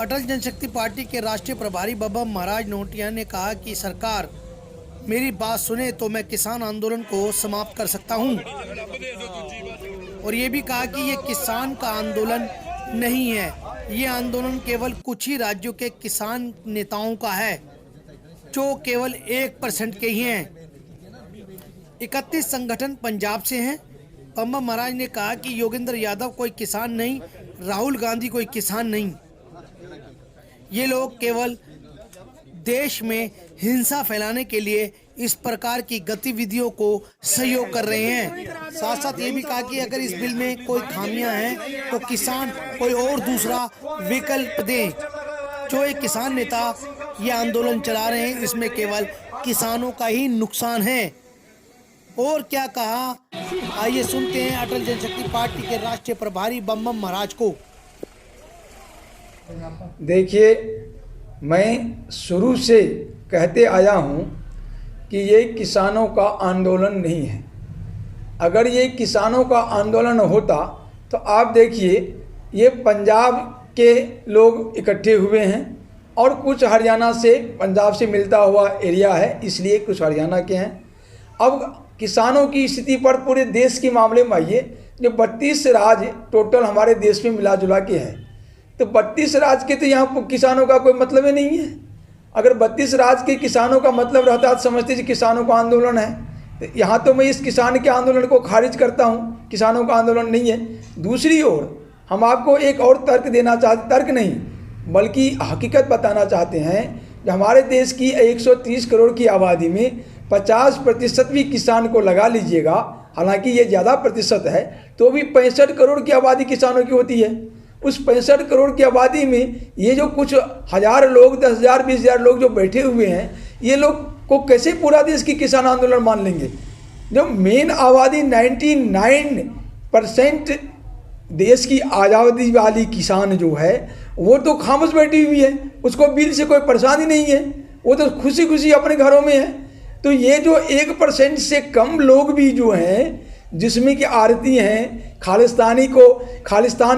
अटल जनशक्ति party के राष्ट्रीय प्रभारी बब्बम महाराज नोटिया ने कहा कि सरकार मेरी बात सुने तो मैं किसान आंदोलन को समाप्त कर सकता हूं। और ये भी कहा कि ये किसान का आंदोलन नहीं है, ये आंदोलन केवल कुछ ही राज्यों के किसान नेताओं का है जो केवल 1% के ही हैं। 31 संगठन पंजाब से हैं। बब्बम महाराज ने कहा कि योगेंद्र यादव कोई किसान नहीं, राहुल गांधी कोई किसान नहीं, ये लोग केवल देश में हिंसा फैलाने के लिए इस प्रकार की गतिविधियों को सहयोग कर रहे हैं। साथ साथ ये भी कहा कि अगर इस बिल में कोई खामियां हैं तो किसान कोई और दूसरा विकल्प दें। जो एक किसान नेता ये आंदोलन चला रहे हैं इसमें केवल किसानों का ही नुकसान है। और क्या कहा, आइए सुनते हैं अटल जनशक्ति पार्टी के राष्ट्रीय प्रभारी बब्बम महाराज को। देखिए, मैं शुरू से कहते आया हूँ कि ये किसानों का आंदोलन नहीं है। अगर ये किसानों का आंदोलन होता तो आप देखिए, ये पंजाब के लोग इकट्ठे हुए हैं और कुछ हरियाणा से, पंजाब से मिलता हुआ एरिया है इसलिए कुछ हरियाणा के हैं। अब किसानों की स्थिति पर पूरे देश के मामले में आइए, जो 32 राज्य टोटल हमारे देश में मिला जुला के हैं, तो 32 राज्य के तो यहाँ किसानों का कोई मतलब ही नहीं है। अगर 32 राज्य के किसानों का मतलब रहता तो समझते कि किसानों का आंदोलन है। तो यहाँ तो मैं इस किसान के आंदोलन को खारिज करता हूँ, किसानों का आंदोलन नहीं है। दूसरी ओर हम आपको एक और तर्क देना चाहते, तर्क नहीं बल्कि हकीकत बताना चाहते हैं कि हमारे देश की 130 करोड़ की आबादी में 50% भी किसान को लगा लीजिएगा, हालांकि ये ज़्यादा प्रतिशत है, तो भी 65 करोड़ की आबादी किसानों की होती है। उस 65 करोड़ की आबादी में ये जो कुछ हज़ार लोग, 10,000 20,000 लोग जो बैठे हुए हैं, ये लोग को कैसे पूरा देश की किसान आंदोलन मान लेंगे? जो मेन आबादी 99% देश की आज़ादी वाली किसान जो है वो तो खामोश बैठी हुई है, उसको बिल से कोई परेशानी नहीं है, वो तो खुशी खुशी अपने घरों में है। तो ये जो 1% से कम लोग भी जो हैं, जिसमें कि आरती हैं, खालिस्तान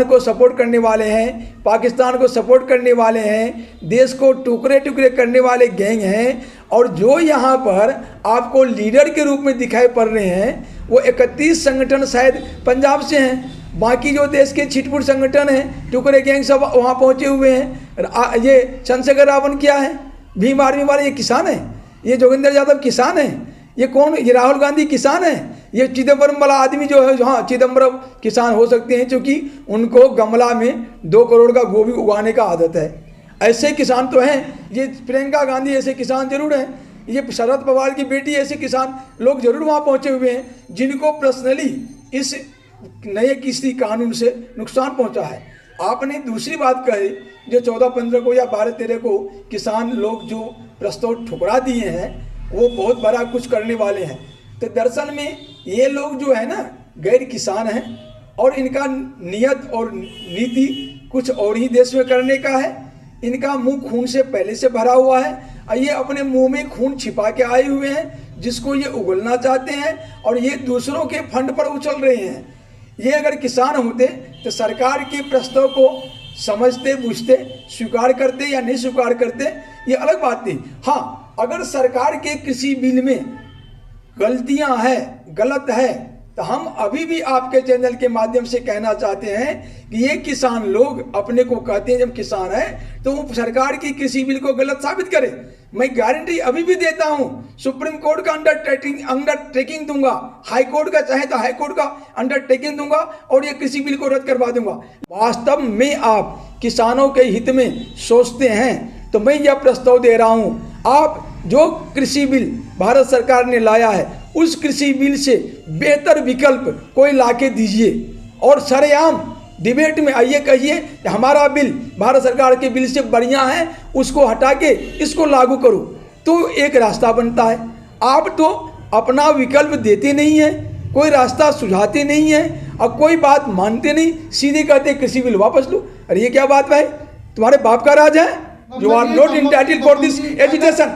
को सपोर्ट करने वाले हैं, पाकिस्तान को सपोर्ट करने वाले हैं, देश को टुकड़े टुकड़े करने वाले गैंग हैं, और जो यहाँ पर आपको लीडर के रूप में दिखाई पड़ रहे हैं वो 31 संगठन शायद पंजाब से हैं। बाकी जो देश के छिटपुट संगठन हैं, टुकड़े गैंग सब वहाँ पहुँचे हुए हैं। ये चंद्रशेखर रावण क्या है, भीम आर्मी वाले, ये किसान है। ये जोगेंद्र यादव किसान है। ये कौन, ये राहुल गांधी किसान है। ये चिदम्बरम वाला आदमी जो है, हाँ चिदम्बरम किसान हो सकते हैं क्योंकि उनको गमला में 2 करोड़ का गोभी उगाने का आदत है। ऐसे किसान तो हैं। ये प्रियंका गांधी ऐसे किसान जरूर हैं। ये शरद पवार की बेटी ऐसे किसान लोग जरूर वहाँ पहुँचे हुए हैं जिनको पर्सनली इस नए कृषि कानून से नुकसान पहुँचा है। आपने दूसरी बात कही, जो 14-15 को या 12-13 को किसान लोग जो प्रस्ताव ठुकरा दिए हैं वो बहुत बड़ा कुछ करने वाले हैं। तो दरअसल में ये लोग जो है ना गैर किसान हैं और इनका नियत और नीति कुछ और ही देश में करने का है। इनका मुंह खून से पहले से भरा हुआ है और ये अपने मुंह में खून छिपा के आए हुए हैं जिसको ये उगलना चाहते हैं और ये दूसरों के फंड पर उछल रहे हैं। ये अगर किसान होते तो सरकार के प्रस्ताव को समझते, बूझते, स्वीकार करते या नहीं स्वीकार करते, ये अलग बात थी। हाँ, अगर सरकार के किसी बिल में गलतियां हैं, गलत है, तो हम अभी भी आपके चैनल के माध्यम से कहना चाहते हैं कि ये किसान लोग अपने को कहते हैं जब किसान है तो वो सरकार की किसी बिल को गलत साबित करें। मैं गारंटी अभी भी देता हूं, सुप्रीम कोर्ट का अंडरटेकिंग दूंगा, हाई कोर्ट का चाहे तो हाई कोर्ट का अंडरटेकिंग दूंगा और ये किसी बिल को रद्द करवा दूंगा। वास्तव में आप किसानों के हित में सोचते हैं तो मैं यह प्रस्ताव दे रहा हूं, आप जो कृषि बिल भारत सरकार ने लाया है उस कृषि बिल से बेहतर विकल्प कोई लाके दीजिए और सरेआम डिबेट में आइए, कहिए कि हमारा बिल भारत सरकार के बिल से बढ़िया है, उसको हटा के इसको लागू करो, तो एक रास्ता बनता है। आप तो अपना विकल्प देते नहीं हैं, कोई रास्ता सुझाते नहीं हैं और कोई बात मानते नहीं, सीधे कहते कृषि बिल वापस लो। अरे ये क्या बात भाई, तुम्हारे बाप का राज है? You are not entitled for this agitation.